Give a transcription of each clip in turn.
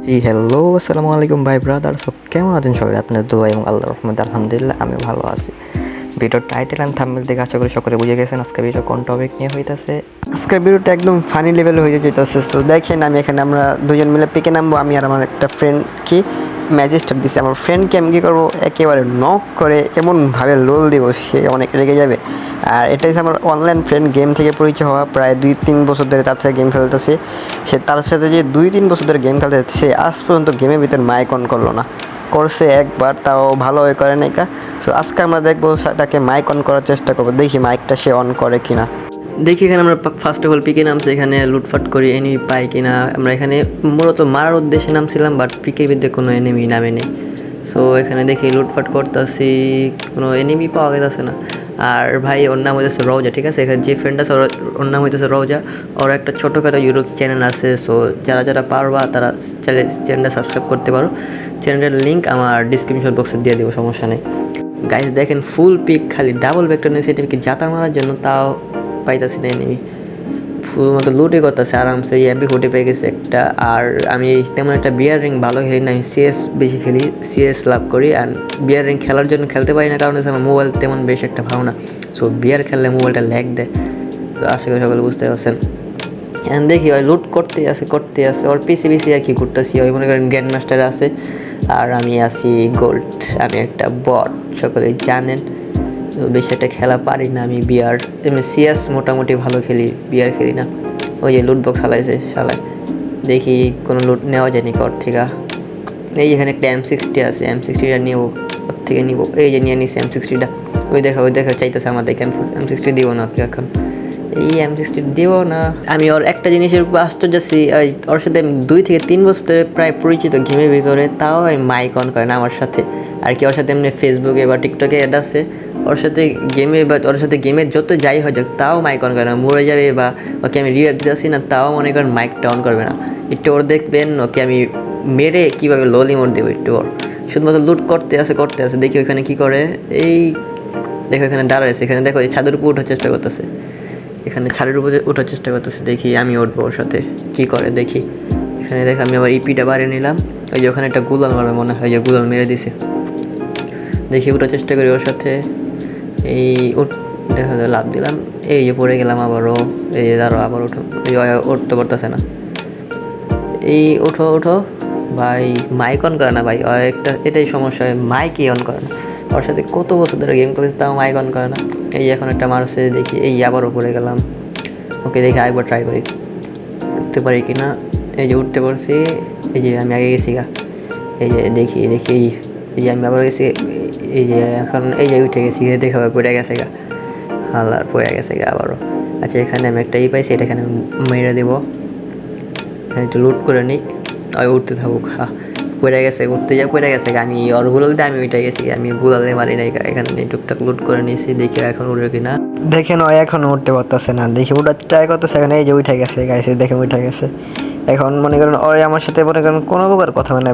Hello, আসসালামু আলাইকুম ভাই ব্রাদার। সব কেমন আছেন সবাই? আপনার দোয়া এবং আল্লাহর রহমতে আলহামদুলিল্লাহ আমি ভালো আছি। ভিডিওর টাইটেল অ্যান্ড থাম্বনেল দেখে আশা করি সকলে বুঝে গেছেন আজকে ভিডিও কোন টপিক নিয়ে হইতাছে। আজকের ভিডিওটা একদম ফানি লেভেলে হয়ে যেতেছে। সো দেখেন, আমরা দুজন মিলে পিকে নামবো। আমি আর আমার একটা ফ্রেন্ড কি ম্যাচে স্টার্ট দিচ্ছি। আমার ফ্রেন্ডকে আমি কী করবো, একেবারে নক করে এমনভাবে লোল দেবো সে অনেক রেগে যাবে। আর এটাই আমার অনলাইন ফ্রেন্ড, গেম থেকে পরিচয় হওয়া, প্রায় 2-3 বছর ধরে তার সাথে গেম খেলতেছে। সে তার সাথে যে 2-3 বছর ধরে গেম খেলতে সে আজ পর্যন্ত গেমের ভিতর মাইক অন করলো না। করছে একবার, তাও ভালোভাবে করে নাই কা। সো আজকে আমরা দেখবো তাকে মাইক অন করার চেষ্টা করবো, দেখি মাইকটা সে অন করে কিনা। দেখি এখানে আমরা ফার্স্ট অফ অল পিকে নামছি, এখানে লুটফাট করি এনিমি পাই কিনা। আমরা এখানে মূলত মারার উদ্দেশ্যে নামছিলাম, বাট পিকের ভিতরে কোনো এনিমি নামে নেই। সো এখানে দেখি লুটফাট করতেছি, কোনো এনিমি পাওয়া গেছে না। আর ভাই ওর নাম হইতেছে রওজা, ঠিক আছে? এখানে যে ফ্রেন্ড আছে ওর নাম হইতেছে রওজা। ওর একটা ছোটোখাটো ইউটিউব চ্যানেল আছে। সো যারা পারবা তারা চ্যানেলটা সাবস্ক্রাইব করতে পারো। চ্যানেলের লিঙ্ক আমার ডিসক্রিপশন বক্সে দিয়ে দেবো, সমস্যা নেই। গাইজ দেখেন, ফুল পিক, খালি ডাবল ভেক্টর নিয়েছে এটিকে জাতা মারার জন্য, তাও পাইতাছি না এনিমি। শুধুমাত্র লুটে করতেছে আরামসে। এমপি ফুটে পেয়ে গেছে একটা। আর আমি তেমন একটা বিয়ার রিং ভালো খেলি না, আমি সিএস বেশি খেলি, সিএস লাভ করি। আর বিয়ার রিং খেলার জন্য খেলতে পারি না, কারণ হচ্ছে আমার মোবাইল তেমন বেশি একটা ভালো না। সো বিয়ার খেললে মোবাইলটা ল্যাগ দেয়। তো আশা করি সকলে বুঝতে পারছেন। এখন দেখি ওই লুট করতে আসে ওর পিসি আর কি ঘুরতেছি। ওই মনে করেন গ্র্যান্ড মাস্টার আছে আর আমি আছি গোল্ড। আমি একটা বট, সকলে জানেন। তো বেশি একটা খেলা পারি না আমি বিয়ার। এমনি সিএস মোটামুটি ভালো খেলি, বিয়ার খেলি না। ওই যে লুট বক্স চালাইছে শালায়, দেখি কোনো লুট নেওয়া যায়নি ওর থেকে। এই এখানে একটা M60 আছে, M60টা নিব, ওর থেকে নিব। এই যে নিয়ে নিছি M60টা। ওই দেখা চাইতেছে আমাদেরকে। M60 দিব না কি এখন, এই M60 দিব না। আমি ওর একটা জিনিসের উপর আশ্চর্য আছি, ওর সাথে 2-3 বছর ধরে প্রায় পরিচিত গেমের ভিতরে, তাও আমি মাইক অন করে না আমার সাথে। আর কি ওর সাথে এমনি ফেসবুকে বা টিকটকে অ্যাড আছে। ওর সাথে গেমের যত যাই হয়ে যাক, তাও মাইক অন করে না। মরে যাবে বা ওকে আমি রিয়াক্ট দিতেছি না, তাও মনে করেন মাইকটা অন করবে না। একটু ওর দেখবেন, ওকে আমি মেরে কীভাবে ললি মোড় দেবো একটু। ওর শুধুমাত্র লুট করতে আসে। দেখি ওখানে কী করে। এই দেখো এখানে দাঁড়াইছে, এখানে দেখো এই ছাদের উপর ওঠার চেষ্টা করতেছে। এখানে ছাদের উপরে ওঠার চেষ্টা করতেছে, দেখি আমি উঠবো ওর সাথে, কী করে দেখি। এখানে দেখো আমি আবার ইপিটা বাড়িয়ে নিলাম। ওই যে ওখানে একটা গুলাল মারবে মনে হয়, যে গুলাল মেরে দিছে। দেখি ওঠার চেষ্টা করি ওর সাথে। এই দেখা যায় লাভ দিলাম, এই যে পড়ে গেলাম আবারও। এই যে দাঁড়ো, আবার উঠো। এই উঠতে পারতেছে না। এই ওঠো ভাই, মাইক অন করে না ভাই। এটাই সমস্যা, মাইকই অন করে না। ওর সাথে কত বছর ধরে গেম খেলেছে, তাও মাইক অন করে না। এই এখন একটা মারছে, দেখি এই আবারও পড়ে গেলাম। ওকে দেখি আরেকবার ট্রাই করি, উঠতে পারি কি না। এই যে উঠতে পারছি, এই যে আমি আগে গেছি গা। এই যে দেখি এই যে আমি আবার গেছি। এই যে এখন এই যে উঠে গেছি, দেখে পড়ে গেছে গা। হালার পড়ে গেছে গা আবারও। আচ্ছা, এখানে আমি একটা পাইছি, এটা এখানে মেরে দেবো। এখানে একটু লুট করে নিই, উঠতে থাকুক। পড়ে গেছে, পড়ে গেছে। আমি ওর গুলাল দিয়ে আমি উঠে গেছি, আমি গুলালে মারি নাই। এখানে টুকটাক লুট করে নিয়েছি, দেখি এখন উঠে কিনা। দেখেন ও এখন উঠতে পারতেছে না, দেখি ওটা ট্রাই করতেছে। এখানে এই যে উঠে গেছে গাইছে, দেখে উঠে গেছে। এখন মনে করেন ওর আমার সাথে মনে করেন কোনো প্রকার কথা মানে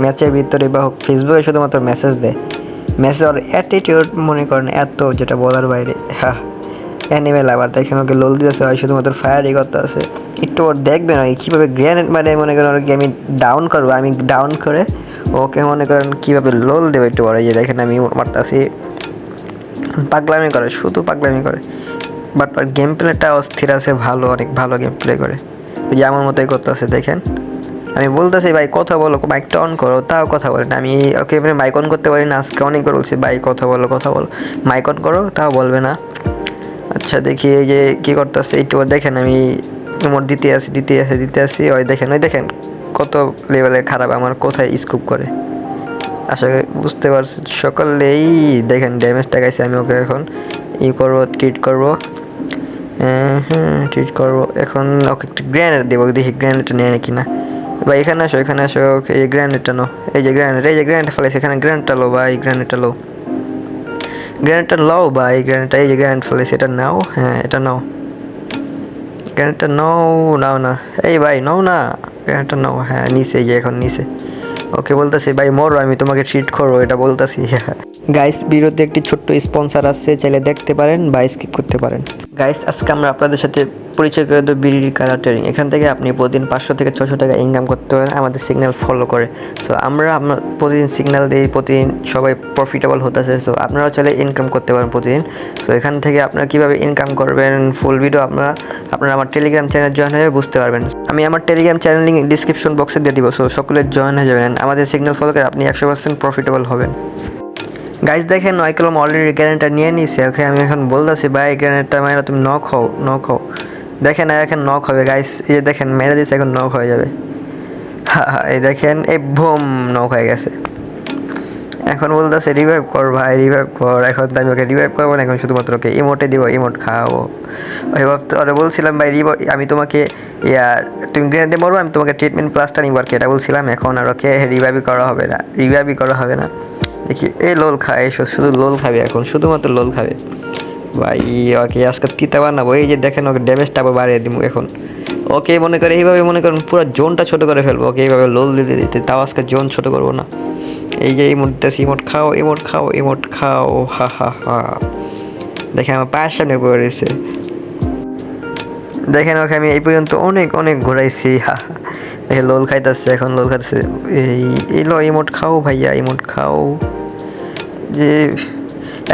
ম্যাচের ভিতরে বা হোক, ফেসবুকে শুধুমাত্র মেসেজ দেয়। ওর অ্যাটিটিউড মনে করেন এত, যেটা বলার বাইরে। অ্যানিমেল আবার দেখেন ওকে লোল দিতেছে, হয় শুধুমাত্র ফায়ারই করতে আছে। একটু ওর দেখবেন ওই কীভাবে গ্রেনেড মারে, মনে করেন ওকে আমি ডাউন করবো। আমি ডাউন করে ওকে মনে করেন কীভাবে লোল দেবো একটু বড়। যে দেখেন আমি মারতেছি, পাগলামি করে, শুধু পাগলামি করে। বাট গেম প্লেটা অস্থির আছে, ভালো, অনেক ভালো গেম প্লে করে। ওই যে আমার মতোই করতেছে দেখেন। আমি বলতেছি ভাই কথা বলো, মাইকটা অন করো, তাও কথা বলে না। আমি ওকে এমনি মাইক অন করতে পারি না, আজকে অনেকবার বলছি ভাই কথা বলো, মাইক অন করো, তাও বলবে না। আচ্ছা দেখি এই যে কী করতেছে একটু দেখেন। আমি মোট দিতে আসি। ওই দেখেন কত লেভেলের খারাপ, আমার কোথায় স্কুপ করে। আশা করি বুঝতে পারছি সকলেই। দেখেন ড্যামেজটা গাইছে। আমি ওকে এখন ট্রিট করবো। ট্রিট করবো এখন। ওকে একটা গ্র্যানেড দেবো, দেখি গ্র্যানেডটা নেয় নাকি না। ভাই এখানে আসো। এই গ্র্যানেডটা নো, এই যে গ্র্যানেড ফেলেছে এখানে। গ্র্যানেডটা লো ভাই, গ্র্যানেডটা লো ভাই। এই যে গ্র্যানেড ফেলেছে, এটা নাও। হ্যাঁ এটা নাও, গ্র্যানেডটা নাও না। এই ভাই নাও না, গ্র্যানেডটা নাও। হ্যাঁ নিচে, এই যে এখন নিচে। ওকে বলতেছি ভাই মরো, আমি তোমাকে ট্রিট করবো, এটা বলতেছি। গাইস ভিডিওতে একটি ছোট্ট স্পন্সর আছে, চাইলে দেখতে পারেন বা স্কিপ করতে পারেন। গাইস আজকে আমরা আপনাদের সাথে পরিচয় করে দেবো বিডি কালার ট্রেডিং। এখান থেকে আপনি প্রতিদিন 500 থেকে 600 টাকা ইনকাম করতে পারেন আমাদের সিগন্যাল ফলো করে। সো আমরা প্রতিদিন সিগন্যাল দিই, প্রতিদিন সবাই প্রফিটেবল হতেছে। সো আপনারাও চাইলে ইনকাম করতে পারেন প্রতিদিন। সো এখান থেকে আপনারা কীভাবে ইনকাম করবেন ফুল ভিডিও আপনারা আমার টেলিগ্রাম চ্যানেল জয়েন হয়ে বুঝতে পারবেন। আমি আমার টেলিগ্রাম চ্যানেল লিঙ্ক ডিসক্রিপশন বক্সে দিয়ে দিব। সো সকলে জয়েন হয়ে যাবেন, আমাদের সিগন্যাল ফলো করে আপনি 100% প্রফিটেবল হবেন। গাইজ দেখেন নয় কলম অলরেডি গ্রেনেডটা নিয়ে নিয়েছে। ওকে আমি এখন বলতেছি ভাই গ্রেনেডটা মানে তুমি নক হও। দেখেন এখন নক হবে গাইজ, এই যে দেখেন মেরে দিয়েছে, এখন নক হয়ে যাবে। এই দেখেন এই বুম নক হয়ে গেছে। এখন বলতেছে রিভাইভ কর ভাই, রিভাইভ কর। এখন তো আমি ওকে রিভাইভ করবো না, এখন শুধুমাত্র ওকে ইমোটে দিব, ইমোট খাওয়াবো। ওরে বলছিলাম ভাই আমি তোমাকে তুমি গ্রেনেড দিয়ে মরবো, আমি তোমাকে ট্রিটমেন্ট প্লাসটা নিব আর কি, এটা বলছিলাম। এখন আর ওকে রিভাইভই করা হবে না। দেখি এই লোল খায়, শুধু লোল খাবে এখন, শুধুমাত্র লোল খাবে ভাই। ওকে আজকে তিতা বানাবো। এই যে দেখেন ওকে ড্যামেজটা আবার বাড়িয়ে দিব এখন। ওকে এইভাবে মনে করেন পুরো জোনটা ছোটো করে ফেলবো। ওকে এইভাবে লোল দিতে তাও আজকে জোন ছোটো করবো না। এই যে ইমোট দিতেছি, ইমোট খাও। হা। দেখেন আমার পায়ের সামনে পড়ে রয়েছে। দেখেন ওকে আমি এই পর্যন্ত অনেক ঘোরাইছি। দেখে লোল খাইতেছে এখন, এই ইমোট খাও ভাইয়া, ইমোট খাও। যে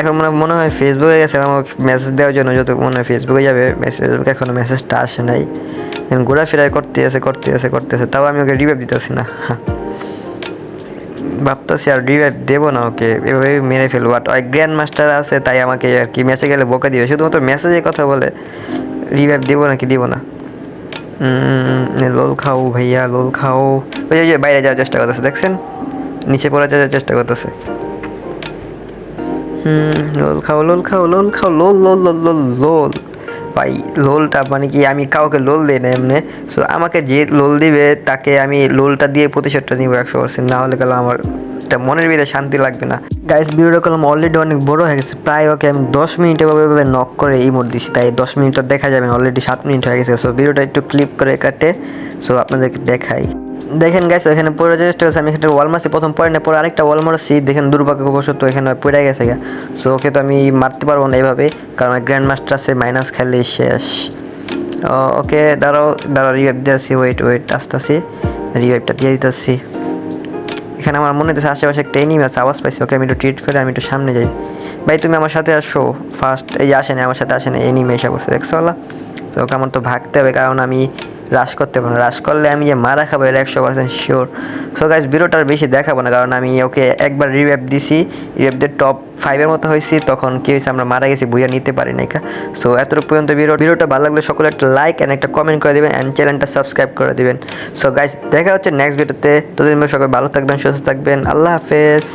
এখন মনে হয় ফেসবুকে গেছে আমাকে মেসেজ দেওয়ার জন্য, যত মনে হয় ফেসবুকে যাবে ফেসবুকে, এখনও মেসেজটা আসে নাই। ঘোরাফেরা করতে আছে, তাও আমি ওকে রিভাইভ দিতেছি না। ভাবতেছি আর রিভাইভ দেবো না, ওকে এভাবে মেরে ফেলবো। বাট ওই গ্র্যান্ড মাস্টার আছে, তাই আমাকে আর কি ম্যাচে গেলে বকা দিবে, শুধুমাত্র মেসেজে কথা বলে। রিভাইভ দেবো নাকি দিব না। লোল খাও ভাইয়া, লোল খাও। ওই যে বাইরে যাওয়ার চেষ্টা করতেছে, দেখছেন নিচে পড়ে যাওয়ার চেষ্টা করতেছে। লোল খাও। লোল ভাই। লোলটা মানে কি, আমি কাউকে লোল দিই না এমনি। সো আমাকে যে লোল দিবে তাকে আমি লোলটা দিয়ে প্রতিশোধটা নিব 100%, না হলে গেলে আমার একটা মনের ভিতরে শান্তি লাগবে না। গাইস ভিডিওটা কলম অলরেডি অনেক বড় হয়ে গেছে, প্রায় ওকে আমি 10 মিনিট এভাবে নক করে ইমোট দিছি, তাই 10 মিনিট দেখা যাবে না, অলরেডি 7 মিনিট হয়ে গেছে। সো ভিডিওটা একটু ক্লিপ করে কাটে সো আপনাদেরকে দেখাই। দেখেন গাইস এখানে পড়ে চেষ্টা করছে, আমি এখানে ওয়াল মারছি, প্রথম পরে না পরে আরেকটা ওয়াল মারছি। দেখেন দুর্ভাগ্যবশত এখানে পড়ে গেছে গা। সো ওকে তো আমি মারতে পারবো না এইভাবে, কারণ গ্র্যান্ড মাস্টার আছে, মাইনাস খেললেই শেষ। ওকে দাঁড়াও রিভাইভ দিয়ে আসছি, ওয়েট আসতেছি, রিভাইভটা দিয়ে দিতেছি। এখানে আমার মনে হচ্ছে আশেপাশে একটা এনিমি আছে, আওয়াজ পাইছি। ওকে আমি একটু ট্রিট করে আমি একটু সামনে যাই। ভাই তুমি আমার সাথে আসো ফার্স্ট। এই আসেনি, আমার সাথে আসেনি, এনিমি এসে পড়ছে, দেখছো আল্লাহ। তো ওকে আমার তো ভাগতে হবে, কারণ আমি রাশ করতে পারবো না। রাশ করলে আমি যে মারা খাবো এটা 100% শিওর। সো গাইস ভিডিওটা আর বেশি দেখাবো না, কারণ আমি ওকে একবার রিভাইভ দিছি, রিভাইভ দিয়ে টপ 5-এর মতো হয়েছি। তখন কি হয়েছে, আমরা মারা গেছি, বুঝে নিতে পারি না। সো এতটুকু পর্যন্ত ভিডিওটা ভালো লাগলে সকলে একটা লাইক অ্যান্ড একটা কমেন্ট করে দেবেন, অ্যান্ড চ্যানেলটা সাবস্ক্রাইব করে দেবেন। সো গাইস দেখা হচ্ছে নেক্সট ভিডিওতে। ততদিন সকলে ভালো থাকবেন, সুস্থ থাকবেন, আল্লাহ হাফেজ।